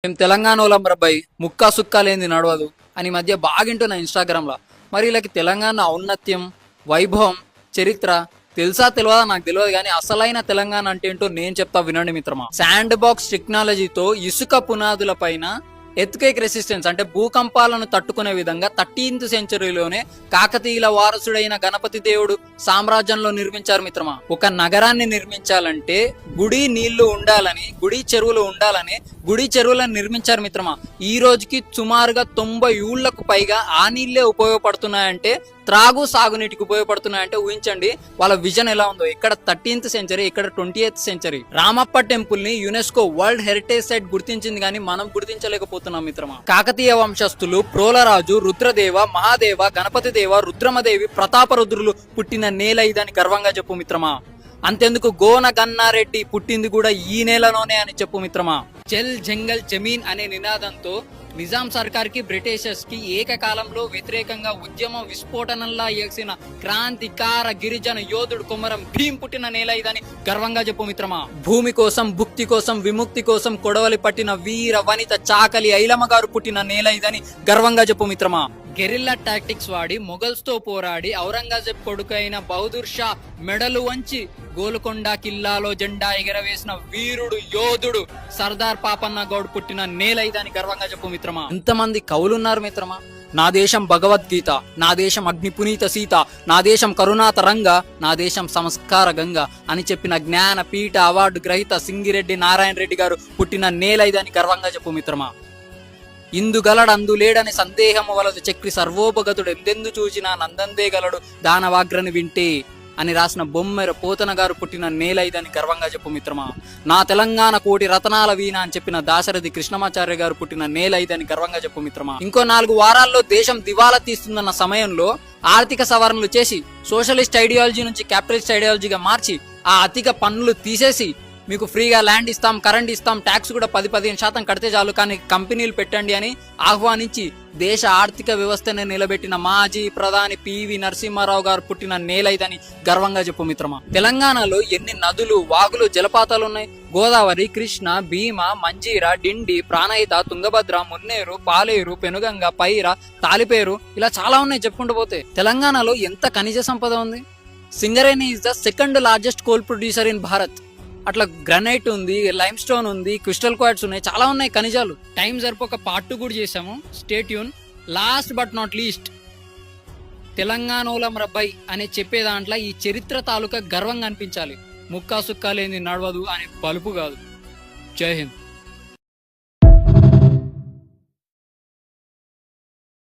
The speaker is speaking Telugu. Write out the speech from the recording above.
మేము తెలంగాణలో మరబ్బాయి ముక్కా సుక్కా లేనిది నడవదు అని మధ్య బాగింటున్నా ఇన్స్టాగ్రామ్లో. మరి వీళ్ళకి తెలంగాణ ఔన్నత్యం, వైభవం, చరిత్ర తెలుసా తెలియదా నాకు తెలియదు, కానీ అసలైన తెలంగాణ అంటే ఏంటో నేను చెప్తా వినండి మిత్రమా. శాండ్ బాక్స్ టెక్నాలజీతో ఇసుక పునాదుల పైన ఎర్త్క్వేక్ రెసిస్టెన్స్ అంటే భూకంపాలను తట్టుకునే విధంగా 13th సెంచరీలోనే కాకతీయుల వారసుడైన గణపతి దేవుడు సామ్రాజ్యంలో నిర్మించారు మిత్రమా. ఒక నగరాన్ని నిర్మించాలంటే గుడి నీళ్లు ఉండాలని, గుడి చెరువులు ఉండాలని గుడి చెరువులను నిర్మించారు మిత్రమా. ఈ రోజుకి సుమారుగా 90 ఏళ్లకు పైగా ఆ నీళ్లే ఉపయోగపడుతున్నాయంటే, త్రాగు సాగునీటికి ఉపయోగపడుతున్నాయంటే ఊహించండి వాళ్ళ విజన్ ఎలా ఉందో. ఇక్కడ 13th సెంచరీ, ఇక్కడ 20th సెంచరీ. రామప్ప టెంపుల్ ని యునెస్కో వరల్డ్ హెరిటేజ్ సైట్ గుర్తించింది, కానీ మనం గుర్తించలేకపోతున్నాం మిత్రమా. కాకతీయ వంశస్థులు ప్రోలరాజు, రుద్రదేవ, మహాదేవ, గణపతి దేవ, రుద్రమదేవి, ప్రతాపరుద్రులు పుట్టిన నేల ఇదని గర్వంగా చెప్పు మిత్రమా. అంతెందుకు గోన గన్నారెడ్డి పుట్టింది కూడా ఈ నేలలోనే అని చెప్పు మిత్రమా. జల్ జంగల్ జమీన్ అనే నినాదంతో నిజాం సర్కార్ కి, బ్రిటిషర్స్ కి ఏకకాలంలో వ్యతిరేకంగా ఉద్యమం విస్ఫోటనంలా ఎగిసిన క్రాంతికార గిరిజన యోధుడు కొమరం భీం పుట్టిన నేల ఇదని గర్వంగా చెప్పు మిత్రమా. భూమి కోసం, భుక్తి కోసం, విముక్తి కోసం కొడవలి పట్టిన వీర వనిత చాకలి ఐలమ్మ గారు పుట్టిన నేల ఇదని గర్వంగా చెప్పు మిత్రమా. గెరిల్లా టాక్టిక్స్ వాడి మొఘల్స్ తో పోరాడి ఔరంగజేబ్ కొడుకైన బహదూర్ షా మెడలు వంచి గోల్కొండ కిల్లాలో జెండా ఎగరవేసిన వీరుడు యోధుడు సర్దార్ పాపన్న గౌడ్ పుట్టిన నేల ఇదని గర్వంగా చెప్పు మిత్రమా. ఎంతమంది కవులున్నారు మిత్రమా. నా దేశం భగవద్గీత, నా దేశం అగ్నిపునీత సీత, నా దేశం కరుణాతరంగ, నా దేశం సంస్కార గంగ అని చెప్పిన జ్ఞాన పీఠ అవార్డు గ్రహీత సింగిరెడ్డి నారాయణ రెడ్డి గారు పుట్టిన నేల ఇదని గర్వంగా చెప్పు మిత్రమా. ఇందుగలడు అందులేడని సందేహము వలదు చక్రి సర్వోపగతుడు ఎందెందు చూచినా నందందే గలడు దానవాగ్రని వింటే అని రాసిన బొమ్మెర పోతన గారు పుట్టిన నేల ఇదని గర్వంగా చెప్పు మిత్రమా. నా తెలంగాణ కోటి రతనాల వీణ అని చెప్పిన దాశరథి కృష్ణమాచార్య గారు పుట్టిన నేల ఇదని గర్వంగా చెప్పు మిత్రమా. ఇంకో 4 వారాల్లో దేశం దివాలా తీస్తుందన్న సమయంలో ఆర్థిక సవరణలు చేసి సోషలిస్ట్ ఐడియాలజీ నుంచి క్యాపిటలిస్ట్ ఐడియాలజీగా మార్చి ఆ అధిక పన్నులు తీసేసి మీకు ఫ్రీగా ల్యాండ్ ఇస్తాం, కరెంట్ ఇస్తాం, ట్యాక్స్ కూడా 10-15% కడితే చాలు, కానీ కంపెనీలు పెట్టండి అని ఆహ్వానించి దేశ ఆర్థిక వ్యవస్థని నిలబెట్టిన మాజీ ప్రధాని పివి నరసింహారావు గారు పుట్టిన నేల ఇదని గర్వంగా చెప్పు మిత్రమా. తెలంగాణలో ఎన్ని నదులు, వాగులు, జలపాతాలు ఉన్నాయి. గోదావరి, కృష్ణ, భీమ, మంజీర, డిండి, ప్రాణహిత, తుంగభద్ర, మున్నేరు, పాలేరు, పెనుగంగ, పైర, తాలిపేరు, ఇలా చాలా ఉన్నాయి చెప్పుకుంటూ పోతే. తెలంగాణలో ఎంత ఖనిజ సంపద ఉంది. Singareni is the 2nd largest coal producer in Bharat. అట్లా గ్రానైట్ ఉంది, లైమ్ స్టోన్ ఉంది, క్రిస్టల్ క్వార్ట్స్ ఉన్నాయి, చాలా ఉన్నాయి ఖనిజాలు. టైం సరిపోక పార్ట్ 2 కూడా చేసాము, stay tune. Last but not least, తెలంగాణలో మరబ్బాయి అనే చెప్పే దాంట్లో ఈ చరిత్ర తాలూకా గర్వంగా అనిపించాలి. ముక్కా సుక్కా లేని నడవదు అనే పలుపు కాదు. జై హింద్.